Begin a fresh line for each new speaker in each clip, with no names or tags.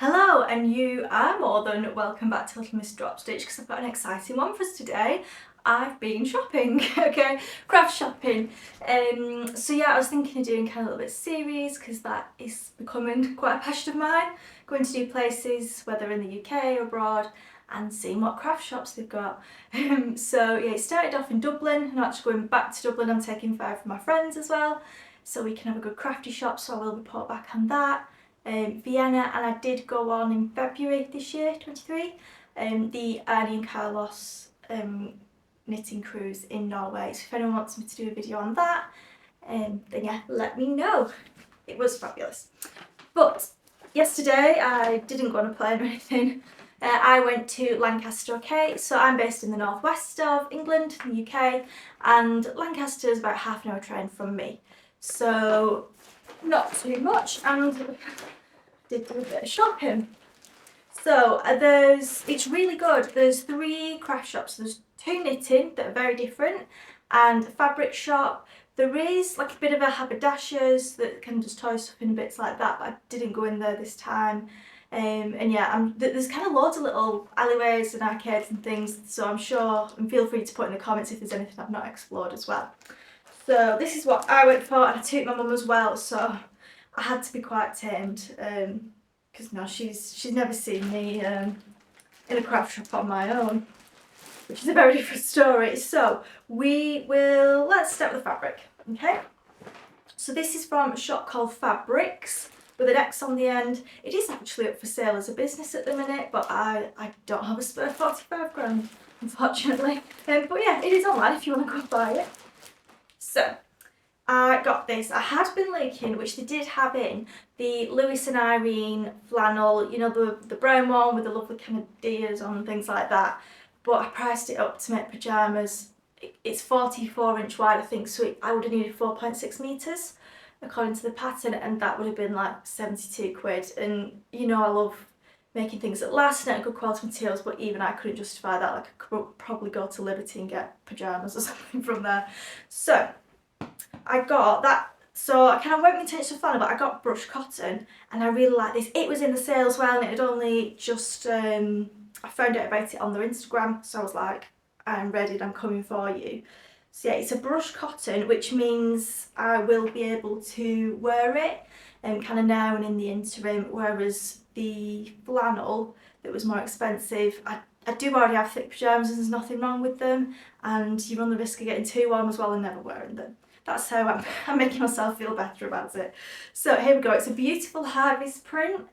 Hello, and you are more than welcome back to Little Miss Drop Stitch because I've got an exciting one for us today. I've been shopping, okay, craft shopping. So yeah, I was thinking of doing kind of a little bit of series because that is becoming quite a passion of mine. Going to new places, whether in the UK or abroad, and seeing what craft shops they've got. So yeah, it started off in Dublin, and I'm actually going back to Dublin. I'm taking 5 of my friends as well, so we can have a good crafty shop. So I will report back on that. Vienna, and I did go on in February this year, 23, the Ernie and Carlos knitting cruise in Norway. So if anyone wants me to do a video on that, then yeah, let me know. It was fabulous. But yesterday I didn't go on a plane or anything. I went to Lancaster, okay, so I'm based in the northwest of England, the UK, and Lancaster is about half an hour train from me. So not too much, and did do a bit of shopping. So it's really good. There's 3 craft shops. There's 2 knitting that are very different, and a fabric shop. There is like a bit of a haberdashers that can just toy stuff in bits like that, but I didn't go in there this time. And yeah, there's kind of loads of little alleyways and arcades and things, so I'm sure, and feel free to put in the comments if there's anything I've not explored as well. So this is what I went for, and I took my mum as well, so I had to be quite tamed, because no, she's never seen me in a craft shop on my own, which is a very different story. So let's start with the fabric, okay? So this is from a shop called Fabrix, with an X on the end. It is actually up for sale as a business at the minute, but I don't have a spare 45 grand, unfortunately. But yeah, it is online if you want to go buy it. So I got this. I had been looking, which they did have in, the Lewis and Irene flannel, you know, the brown one with the lovely kind of deers on and things like that. But I priced it up to make pyjamas. It's 44-inch wide, I think, so I would have needed 4.6 metres according to the pattern, and that would have been like 72 quid. And you know, I love making things that last and at good quality materials, but even I couldn't justify that. Like, I could probably go to Liberty and get pyjamas or something from there. So I got that. So I kind of went with intention flannel, but I got brushed cotton, and I really like this. It was in the sale as well, and it had only just I found out about it on their Instagram, so I was like, I'm ready and I'm coming for you. So yeah, it's a brushed cotton, which means I will be able to wear it kind of now and in the interim, whereas the flannel that was more expensive, I do already have thick pyjamas and there's nothing wrong with them, and you run the risk of getting too warm as well and never wearing them. That's how I'm making myself feel better about it. So here we go. It's a beautiful harvest print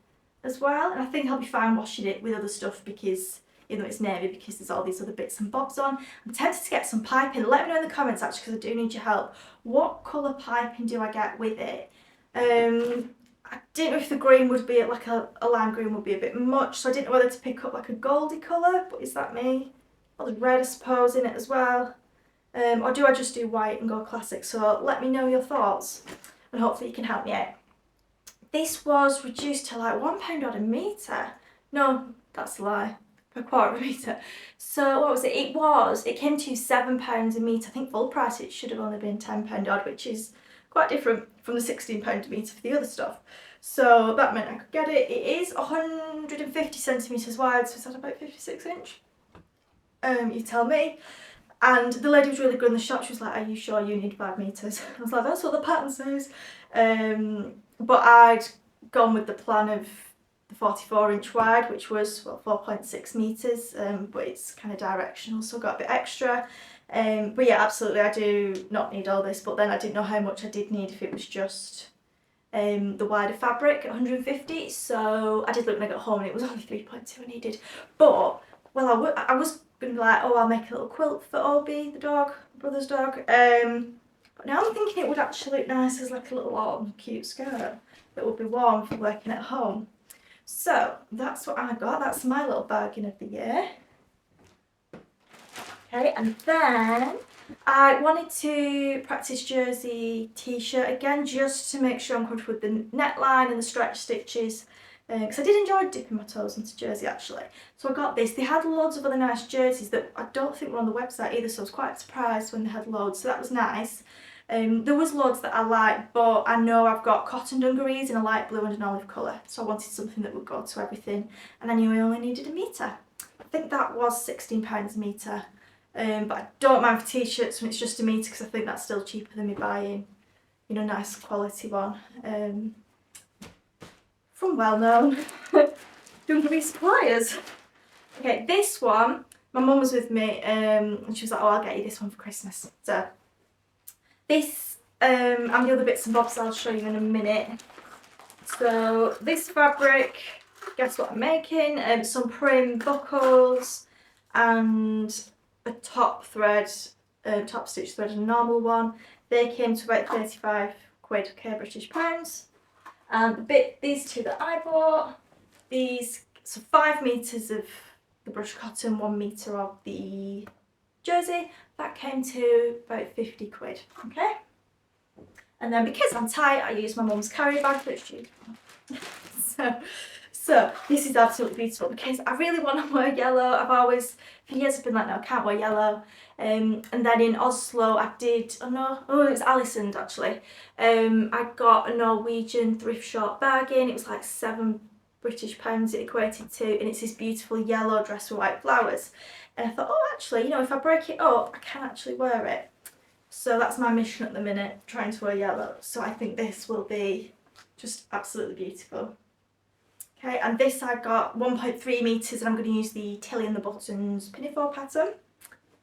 as well, and I think I'll be fine washing it with other stuff because, even though it's navy, because there's all these other bits and bobs on. I'm tempted to get some piping. Let me know in the comments actually, because I do need your help. What colour piping do I get with it? I didn't know if the green would be, like a lime green would be a bit much, so I didn't know whether to pick up like a goldy colour, but is that me? Or the red, I suppose, in it as well. Or do I just do white and go classic? So let me know your thoughts, and hopefully you can help me out. This was reduced to like £1 odd a metre. No, that's a lie. A quarter of a metre. So what was it? It came to £7 a metre. I think full price it should have only been £10 odd, which is quite different from the £16 a metre for the other stuff. So that meant I could get it. It is 150 centimetres wide, so is that about 56 inch? You tell me. And the lady was really good in the shop. She was like, are you sure you need 5 metres? I was like, that's what the pattern says. But I'd gone with the plan of the 44-inch wide, which was 4.6 metres, but it's kind of directional, so I got a bit extra. But yeah, absolutely, I do not need all this, but then I didn't know how much I did need if it was just the wider fabric at 150, so I did look when I got home and it was only 3.2 I needed. But, well, I was going to be like, oh, I'll make a little quilt for Obi, the dog, my brother's dog. But now I'm thinking it would actually look nice as like a little autumn cute skirt that would be warm for working at home. So that's what I got. That's my little bargain of the year. Okay, and then I wanted to practice jersey t-shirt again, just to make sure I'm comfortable with the neckline and the stretch stitches, because I did enjoy dipping my toes into jersey actually. So I got this. They had loads of other nice jerseys that I don't think were on the website either, so I was quite surprised when they had loads, so that was nice. There was loads that I liked, but I know I've got cotton dungarees in a light blue and an olive colour, so I wanted something that would go to everything, and I knew I only needed a metre. I think that was £16 a metre, but I don't mind for t-shirts when it's just a metre, because I think that's still cheaper than me buying, you know, nice quality one from well-known dungaree suppliers. Okay, this one, my mum was with me and she was like, oh, I'll get you this one for Christmas. So this and the other bits and bobs I'll show you in a minute. So this fabric, guess what I'm making? Some prim buckles and a top thread, top stitch thread and a normal one. They came to about 35 quid, okay, British pounds. And these two that I bought, so 5 metres of the brush cotton, 1 metre of the jersey, that came to about 50 quid, okay? And then because I'm tight, I use my mum's carry bag that she so this is absolutely beautiful because I really want to wear yellow. I've always, for years I've been like, no, I can't wear yellow. And then in Oslo I did, it was Alison's actually. I got a Norwegian thrift shop bargain. It was like £7 British it equated to, and it's this beautiful yellow dress with white flowers. And I thought, oh, actually, you know, if I break it up, I can actually wear it. So that's my mission at the minute, trying to wear yellow. So I think this will be just absolutely beautiful. Okay, and this I got 1.3 metres, and I'm going to use the Tilly and the Buttons pinafore pattern.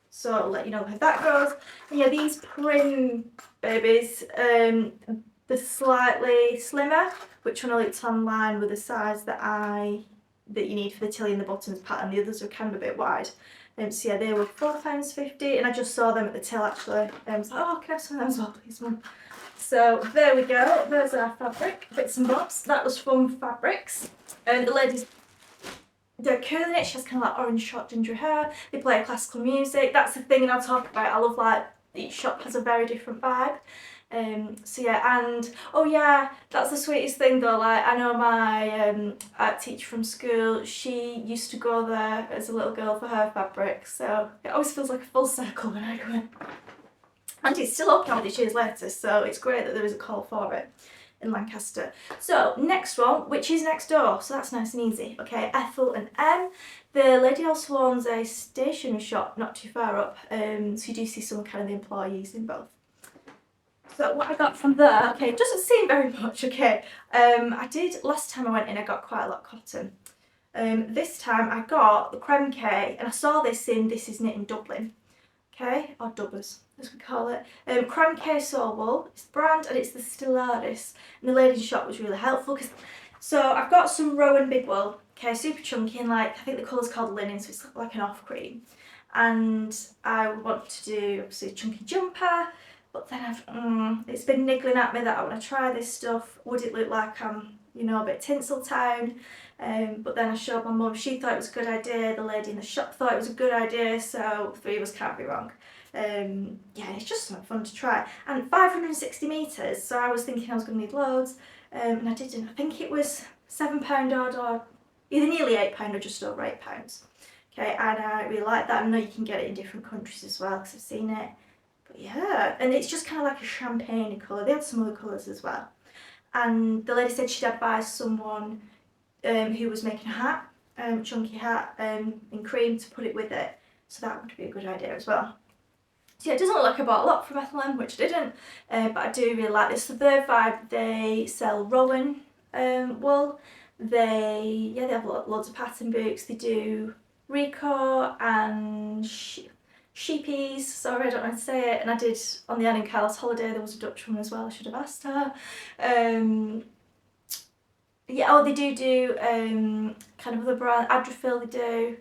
So I'll let you know how that goes. And yeah, these prim babies, they're slightly slimmer, which when I looked online were the size that you need for the Tilly and the Buttons pattern. The others are kind of a bit wide. So yeah, they were £4.50, and I just saw them at the till actually. I was like, oh, can I have some of them as well, please, Mum? So there we go, there's our fabric, bits and bobs. That was from Fabrix. And the ladies, they're curling it. She has kind of like orange short ginger hair. They play classical music. That's the thing, and I'll talk about it. I love like each shop has a very different vibe. So yeah, and oh yeah, that's the sweetest thing though. Like I know my art teacher from school, she used to go there as a little girl for her fabric, so it always feels like a full circle when I go in. And it's still open all these years later, so it's great that there is a call for it in Lancaster. So next one, which is next door, so that's nice and easy. Okay, Ethel Em. The lady also owns a stationery shop not too far up, so you do see some kind of the employees in both. So what I got from there, okay, it doesn't seem very much, okay. I did, last time I went in I got quite a lot of cotton. This time I got the creme K, and I saw this in This Is Knit in Dublin, okay, or Dubbers as we call it. Creme K Soul Wool, it's the brand and it's the Stellaris, and the lady in the shop was really helpful because, so I've got some Rowan Big Wool, okay, super chunky, and like, I think the colour's called linen, so it's like an off cream. And I want to do obviously a chunky jumper, but then it's been niggling at me that I want to try this stuff. Would it look like I'm, you know, a bit Tinseltown? But then I showed my mum, she thought it was a good idea, the lady in the shop thought it was a good idea, so 3 of us can't be wrong. Yeah, it's just something fun to try. And 560 metres, so I was thinking I was going to need loads, and I didn't. I think it was £7 odd, or either nearly £8 or just over £8. Okay, and I really like that. I know you can get it in different countries as well, because I've seen it. But yeah, and it's just kind of like a champagne colour. They had some other colours as well. And the lady said she'd advise someone who was making a hat, chunky hat, in cream to put it with it. So that would be a good idea as well. So yeah, it doesn't look like I bought a lot from Ethel Em, which I didn't, but I do really like this. So their vibe, they sell Rowan wool. They have loads of pattern books. They do Rico and Sheepies, sorry I don't know how to say it, and I did on the Anne and Carl's holiday, there was a Dutch one as well, I should have asked her. Yeah, oh, they do kind of other brand, Adrifil they do,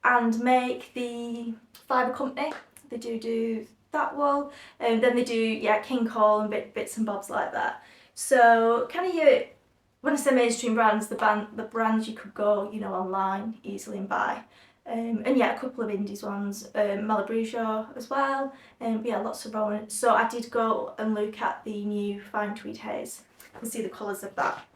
and make the Fibre Company, they do that wool, and then they do, yeah, King Cole and bits and bobs like that. So kind of your, when I say mainstream brands, the brands you could go, you know, online easily and buy. And yeah, a couple of indies ones, Malabrouja as well, but yeah, lots of Rowan. So I did go and look at the new Fine Tweed Haze and see the colours of that.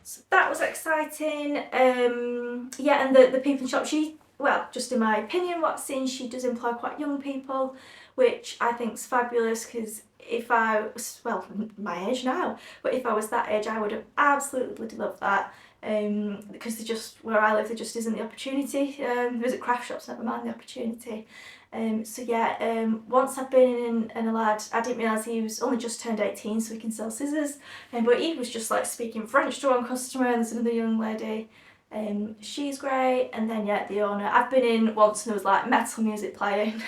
So that was exciting. Yeah, and the people in shop, she well, just in my opinion, what I've seen, she does employ quite young people, which I think is fabulous, because if I was, well, my age now, but if I was that age, I would have absolutely loved that. Because they just, where I live, there just isn't the opportunity. Visit craft shops, never mind the opportunity. So yeah, once I've been in a lad, I didn't realise he was only just turned 18, so he can sell scissors, but he was just like speaking French to one customer, and there's another young lady, she's great. And then yeah, the owner, I've been in once and there was like metal music playing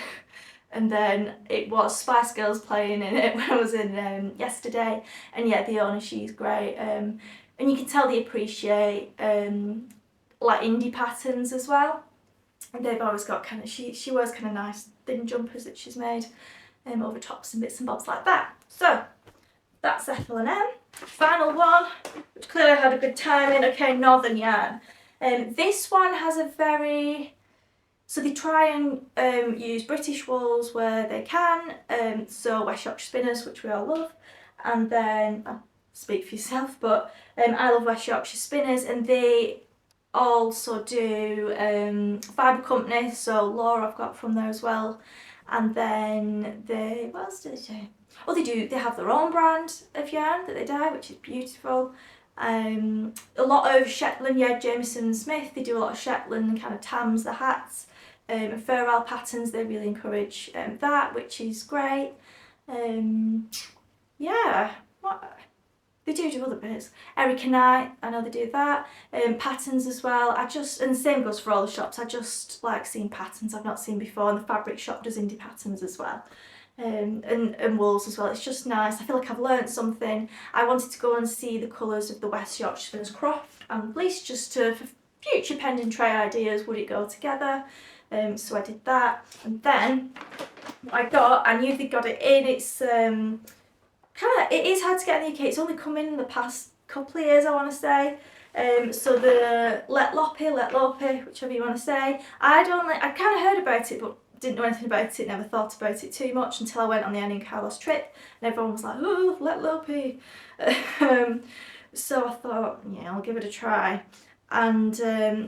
and then it was Spice Girls playing in it when I was in yesterday, and yeah, the owner, she's great, and you can tell they appreciate like indie patterns as well. And they've always got kind of, she wears kind of nice thin jumpers that she's made, over tops and bits and bobs like that. So that's Ethel Em. Final one, which clearly I had a good time in. Okay, Northern Yarn. This one has a very, so they try and use British wools where they can, so West Yorkshire Spinners, which we all love, and then, speak for yourself, but I love West Yorkshire Spinners, and they also do Fibre Company, so Laura I've got from there as well. And then they, what else do they do? Oh, they have their own brand of yarn that they dye, which is beautiful. A lot of Shetland, yeah, Jameson Smith, they do a lot of Shetland and kind of tams, the hats, and fur owl patterns, they really encourage that, which is great. Yeah, what? They do other bits. Eric and I know they do that. Patterns as well. And the same goes for all the shops, I just like seeing patterns I've not seen before, and the Fabrix shop does indie patterns as well. And wools as well. It's just nice. I feel like I've learnt something. I wanted to go and see the colours of the West Yorkshire Spinners Croft and Fleece, just for future pending tray ideas, would it go together? So I did that, and then I knew they got it in. It's it is hard to get in the UK. It's only come in the past couple of years, I want to say. So the Let Lope, whichever you want to say. I kind of heard about it, but didn't know anything about it, never thought about it too much until I went on the Annie and Carlos trip, and everyone was like, oh, Let Lope. So I thought, yeah, I'll give it a try. And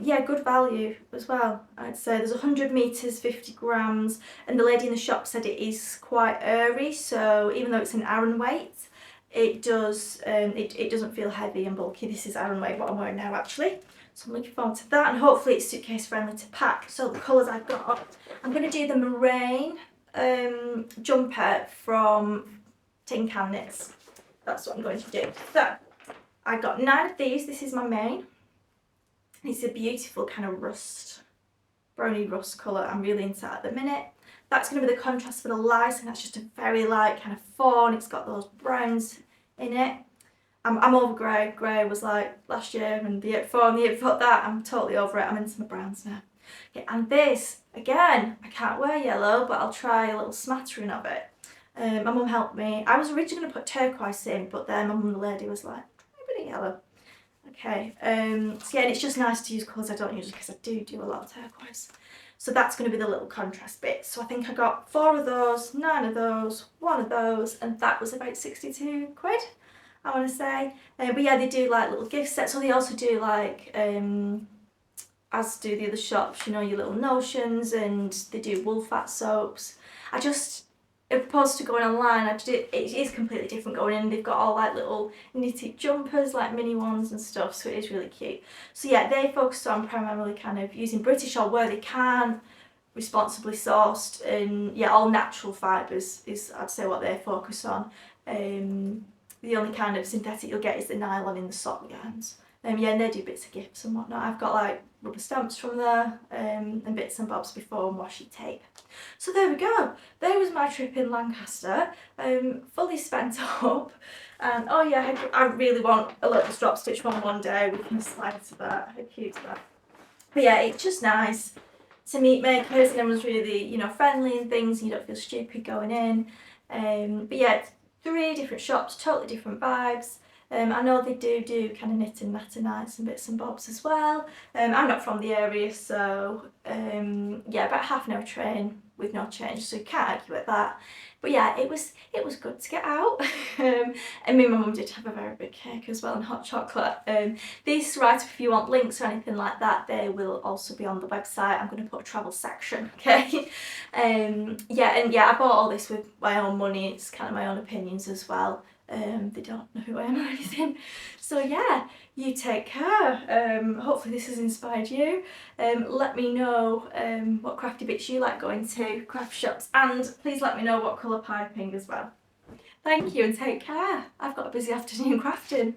yeah, good value as well, I'd say. There's 100 metres, 50 grams, and the lady in the shop said it is quite airy, so even though it's an Aran weight, it doesn't feel heavy and bulky. This is Aran weight, what I'm wearing now actually. So I'm looking forward to that, and hopefully it's suitcase friendly to pack. So the colours I've got, I'm going to do the Moraine jumper from Tin Can Knits. That's what I'm going to do. So I got 9 of these. This is my main. It's a beautiful kind of rust, browny rust colour. I'm really into that at the minute. That's going to be the contrast for the light, and that's just a very light kind of fawn. It's got those browns in it. I'm over grey. Grey was like last year, and the year before that, I'm totally over it. I'm into my browns now. Okay, and this, again, I can't wear yellow, but I'll try a little smattering of it. My mum helped me. I was originally going to put turquoise in, but then my mum, the lady, was like, try a bit of yellow. Okay, so yeah, and it's just nice to use colours I don't use, because I do a lot of turquoise. So that's going to be the little contrast bit. So I think I got 4 of those, 9 of those, 1 of those, and that was about 62 quid, I want to say. But yeah, they do like little gift sets, so they also do like, as do the other shops, you know, your little notions, and they do wool fat soaps. As opposed to going online, it is completely different going in. They've got all like little knitted jumpers, like mini ones and stuff, so it is really cute. So yeah, they focus on primarily kind of using British, or where they can, responsibly sourced, and yeah, all natural fibres is, I'd say, what they focus on. The only kind of synthetic you'll get is the nylon in the sock yarns. Yeah, and they do bits of gifts and whatnot. I've got like rubber stamps from there, and bits and bobs before, and washi tape. So there we go. There was my trip in Lancaster, fully spent up. And oh yeah, I really want a little strap stitch one day. We can slide to that. How cute is that? But yeah, it's just nice to meet makers, and everyone's really, you know, friendly and things, and you don't feel stupid going in. But yeah, 3 different shops, totally different vibes. I know they do kind of knit and natter nights and bits and bobs as well. I'm not from the area, so yeah, about half an hour train with no change, so you can't argue with that. But yeah, it was good to get out. And me and my mum did have a very big cake as well, and hot chocolate. This write up, if you want links or anything like that, they will also be on the website. I'm going to put a travel section, okay? Yeah, and yeah, I bought all this with my own money. It's kind of my own opinions as well. They don't know who I am or anything. So yeah, you take care. Hopefully this has inspired you. Let me know what crafty bits you like going to craft shops, and please let me know what colour piping as well. Thank you and take care. I've got a busy afternoon crafting.